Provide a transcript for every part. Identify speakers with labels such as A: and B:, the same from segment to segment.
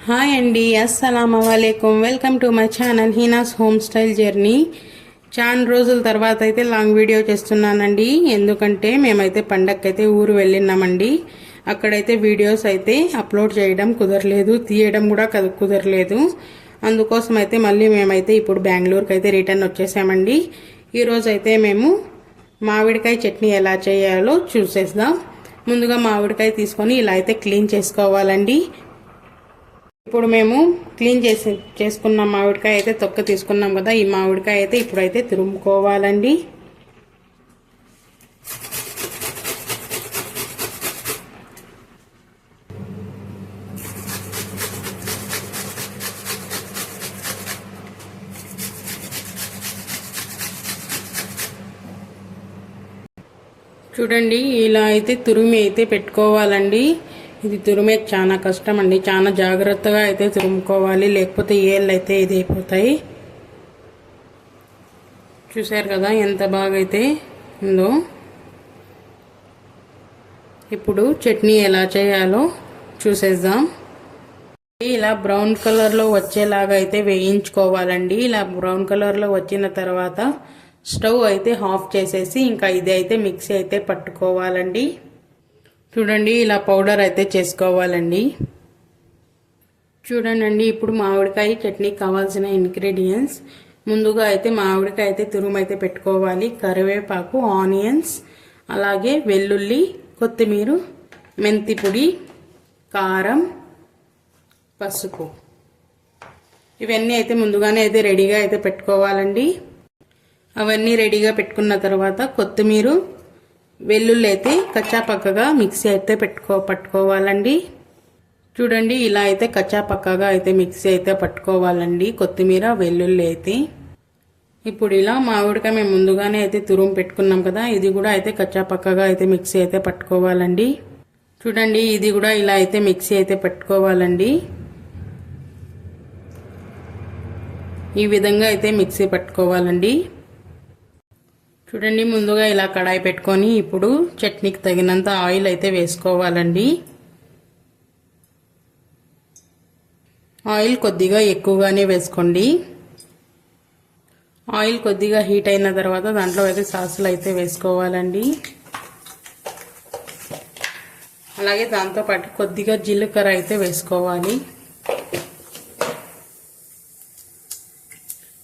A: Hi అండి, అస్సలాము అలైకుం. Welcome to my channel Heena's home style journey. చాలా రోజుల తర్వాత అయితే లాంగ్ వీడియో చేస్తున్నానండి. ఎందుకంటే మేమైతే పండగకైతే ఊరు వెళ్ళినామండి. అక్కడైతే వీడియోస్ అయితే అప్లోడ్ చేయడం కుదరలేదు, తీయడం కూడా కుదరలేదు. అందుకోసం అయితే మళ్ళీ మేమైతే ఇప్పుడు బెంగళూరుకి అయితే రిటర్న్ వచ్చేసామండి. ఈరోజు అయితే మేము మామిడికాయ చట్నీ ఎలా చేయాలో చూసేద్దాం. ముందుగా మామిడికాయ తీసుకొని ఇలా అయితే క్లీన్ చేసుకోవాలండి. ఇప్పుడు మేము క్లీన్ చేసుకున్న మామిడికాయ అయితే తొక్క తీసుకున్నాం కదా. ఈ మామిడికాయ అయితే ఇప్పుడైతే తురుముకోవాలండి. చూడండి, ఇలా అయితే తురిమి అయితే పెట్టుకోవాలండి. ఇది తురిమే చాలా కష్టం అండి. చాలా జాగ్రత్తగా అయితే తురుముకోవాలి, లేకపోతే ఏళ్ళు అయితే ఇది అయిపోతాయి. చూసారు కదా ఎంత బాగా అయితే ఉందో. ఇప్పుడు చట్నీ ఎలా చేయాలో చూసేద్దాం. ఇలా బ్రౌన్ కలర్లో వచ్చేలాగా అయితే వేయించుకోవాలండి. ఇలా బ్రౌన్ కలర్లో వచ్చిన తర్వాత స్టవ్ అయితే ఆఫ్ చేసేసి ఇంకా ఇది అయితే మిక్సీ అయితే పట్టుకోవాలండి. చూడండి, ఇలా పౌడర్ అయితే చేసుకోవాలండి. చూడండి, ఇప్పుడు మామిడికాయ చట్నీకి కావాల్సిన ఇంగ్రీడియంట్స్. ముందుగా అయితే మామిడికాయ అయితే తురుము అయితే పెట్టుకోవాలి. కరివేపాకు, ఆనియన్స్, అలాగే వెల్లుల్లి, కొత్తిమీర, మెంతి పొడి, కారం, పసుపు, ఇవన్నీ అయితే ముందుగానే అయితే రెడీగా అయితే పెట్టుకోవాలండి. అవన్నీ రెడీగా పెట్టుకున్న తర్వాత కొత్తిమీర, వెల్లుల్లి అయితే కచ్చా పక్కగా మిక్సీ అయితే పట్టుకోవాలండి. చూడండి, ఇలా అయితే కచ్చా పక్కగా అయితే మిక్సీ అయితే పట్టుకోవాలండి కొత్తిమీర, వెల్లుల్లి అయితే. ఇప్పుడు ఇలా మామిడికాయ మేము ముందుగానే అయితే తురుము పెట్టుకున్నాం కదా, ఇది కూడా అయితే కచ్చా పక్కగా అయితే మిక్సీ అయితే పట్టుకోవాలండి. చూడండి, ఇది కూడా ఇలా అయితే మిక్సీ అయితే పట్టుకోవాలండి. ఈ విధంగా అయితే మిక్సీ పట్టుకోవాలండి. చూడండి, ముందుగా ఇలా కడాయి పెట్టుకొని ఇప్పుడు చట్నీకి తగినంత ఆయిల్ అయితే వేసుకోవాలండి. ఆయిల్ కొద్దిగా ఎక్కువగానే వేసుకోండి. ఆయిల్ కొద్దిగా హీట్ అయిన తర్వాత దాంట్లో అయితే సాసులు అయితే వేసుకోవాలండి. అలాగే దాంతోపాటు కొద్దిగా జీలకర్ర అయితే వేసుకోవాలి.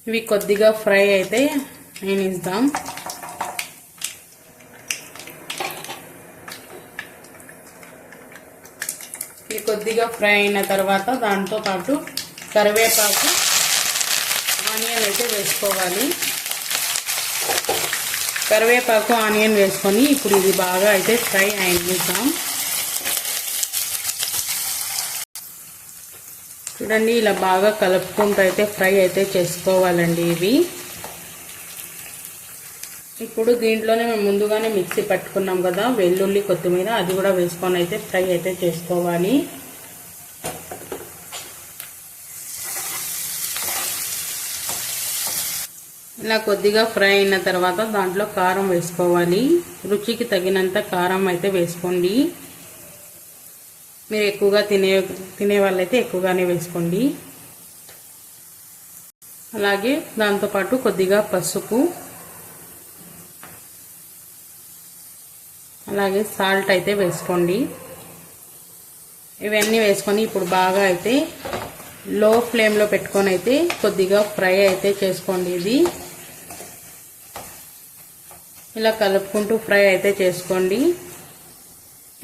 A: ఇవి కొద్దిగా ఫ్రై అయితే అయినిద్దాం. ఇది కొద్దిగా ఫ్రై అయిన తర్వాత దాంతో పాటు కరివేపాకు, ఆనియన్ అయితే వేసుకోవాలి. కరివేపాకు, ఆనియన్ వేసుకొని ఇప్పుడు ఇది బాగా అయితే ఫ్రై అయినిద్దాం. చూడండి, ఇలా బాగా కలుపుకుంటూ అయితే ఫ్రై అయితే చేసుకోవాలండి ఇవి. ఇప్పుడు దీంట్లోనే మేము ముందుగానే మిక్సీ పట్టుకున్నాం కదా వెల్లుల్లి, కొత్తిమీర, అది కూడా వేసుకొని అయితే ఫ్రై అయితే చేసుకోవాలి. ఇలా కొద్దిగా ఫ్రై అయిన తర్వాత దాంట్లో కారం వేసుకోవాలి. రుచికి తగినంత కారం అయితే వేసుకోండి. మీరు ఎక్కువగా తినే వాళ్ళైతే ఎక్కువగానే వేసుకోండి. అలాగే దాంతోపాటు కొద్దిగా పసుపు, అలాగే సాల్ట్ అయితే వేసుకోండి. ఇవన్నీ వేసుకొని ఇప్పుడు బాగా అయితే లో ఫ్లేమ్లో పెట్టుకొని అయితే కొద్దిగా ఫ్రై అయితే చేసుకోండి. ఇది ఇలా కలుపుకుంటూ ఫ్రై అయితే చేసుకోండి.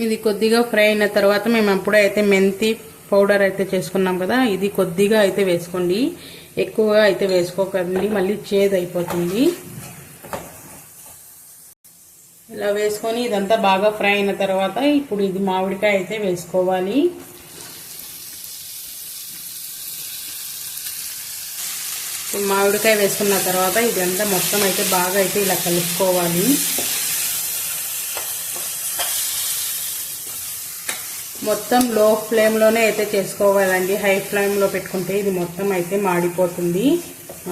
A: ఇది కొద్దిగా ఫ్రై అయిన తర్వాత మేము అప్పుడైతే మెంతి పౌడర్ అయితే చేసుకున్నాం కదా, ఇది కొద్దిగా అయితే వేసుకోండి. ఎక్కువగా అయితే వేసుకోకండి, మళ్ళీ చేదు అయిపోతుంది. ఇలా వేసుకొని ఇదంతా బాగా ఫ్రై అయిన తర్వాత ఇప్పుడు ఇది మామిడికాయ అయితే వేసుకోవాలి. మామిడికాయ వేసుకున్న తర్వాత ఇదంతా మొత్తం అయితే బాగా అయితే ఇలా కలుపుకోవాలి. మొత్తం లో ఫ్లేమ్లోనే అయితే చేసుకోవాలండి. హై ఫ్లేమ్లో పెట్టుకుంటే ఇది మొత్తం అయితే మాడిపోతుంది.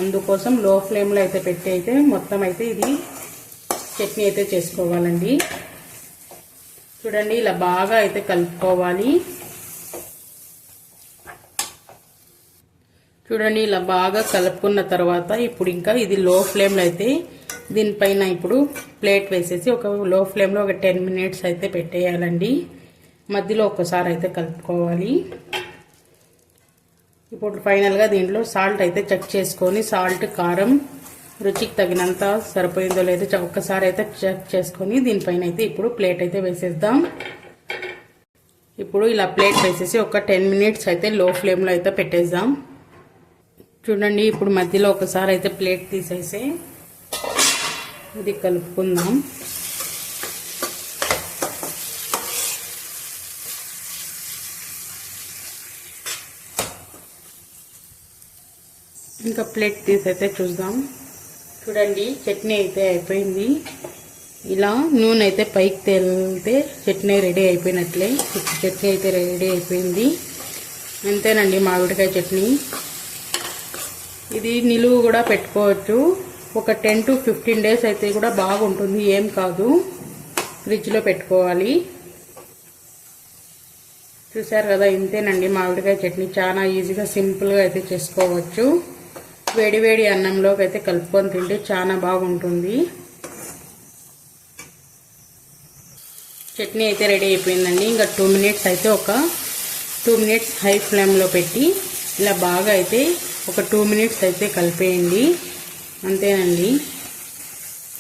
A: అందుకోసం లో ఫ్లేమ్లో అయితే పెట్టి అయితే మొత్తం అయితే ఇది చట్నీ అయితే చేసుకోవాలండి. చూడండి, ఇలా బాగా అయితే కలుపుకోవాలి. చూడండి ఇలా బాగా కలుపుకున్న తర్వాత ఇప్పుడు ఇంకా ఇది లో ఫ్లేమ్లో అయితే దీనిపైన ఇప్పుడు ప్లేట్ వేసేసి ఒక లో ఫ్లేమ్లో ఒక 10 మినిట్స్ అయితే పెట్టేయాలండి. మధ్యలో ఒక్కసారి అయితే కలుపుకోవాలి. ఇప్పుడు ఫైనల్గా దీంట్లో సాల్ట్ అయితే చెక్ చేసుకొని సాల్ట్ కారం రుచికి తగినంత సరిపోయిందో లేదో ఒక్కసారి అయితే చెక్ చేసుకొని దీనిపైన అయితే ఇప్పుడు ప్లేట్ అయితే వేసేద్దాం. ఇప్పుడు ఇలా ప్లేట్ వేసేసి ఒక 10 మినిట్స్ అయితే లో ఫ్లేమ్లో అయితే పెట్టేద్దాం. చూడండి ఇప్పుడు మధ్యలో ఒకసారి అయితే ప్లేట్ తీసేసి ఇది కలుపుకుందాం. ఇంకా ప్లేట్ తీసైతే చూద్దాం. చూడండి చట్నీ అయితే అయిపోయింది. ఇలా నూనె అయితే పైకి తేలితే చట్నీ రెడీ అయిపోయినట్లే. చట్నీ అయితే రెడీ అయిపోయింది. అంతేనండి మామిడికాయ చట్నీ. ఇది నిలువ కూడా పెట్టుకోవచ్చు. ఒక 10 to 15 డేస్ అయితే కూడా బాగుంటుంది, ఏం కాదు. ఫ్రిడ్జ్లో పెట్టుకోవాలి. చూసారు కదా, ఇంతేనండి మామిడికాయ చట్నీ. చాలా ఈజీగా సింపుల్గా అయితే చేసుకోవచ్చు. వేడి వేడి అన్నంలోకి అయితే కలుపుకొని తింటే చాలా బాగుంటుంది. చట్నీ అయితే రెడీ అయిపోయిందండి. ఇంకా 2 మినిట్స్ అయితే ఒక 2 మినిట్స్ హై ఫ్లేమ్లో పెట్టి ఇలా బాగా అయితే ఒక 2 మినిట్స్ అయితే కలిపేయండి. అంతేనండి.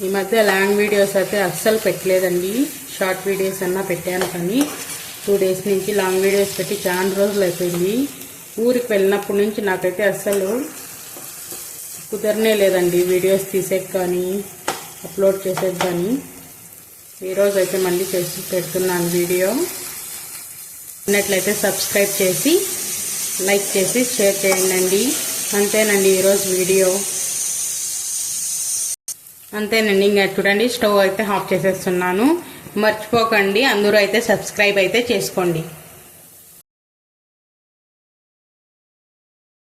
A: ఈ మధ్య లాంగ్ వీడియోస్ అయితే అస్సలు పెట్టలేదండి. షార్ట్ వీడియోస్ అన్నా పెట్టాను, కానీ 2 డేస్ నుంచి లాంగ్ వీడియోస్ పెట్టి చాలా రోజులు అయిపోయింది. ఊరికి వెళ్ళినప్పటి నుంచి నాకైతే అస్సలు కుదరనే లేదండి వీడియోస్ తీసేకి కానీ అప్లోడ్ చేసేది కానీ. ఈరోజు అయితే మళ్ళీ చేసి పెడుతున్నాను వీడియో. ఉన్నట్లయితే సబ్స్క్రైబ్ చేసి లైక్ చేసి షేర్ చేయండి. అంతేనండి ఈరోజు వీడియో. అంతేనండి. ఇంకా చూడండి స్టవ్ అయితే ఆఫ్ చేసేస్తున్నాను. మర్చిపోకండి అందరూ అయితే సబ్స్క్రైబ్ అయితే చేసుకోండి.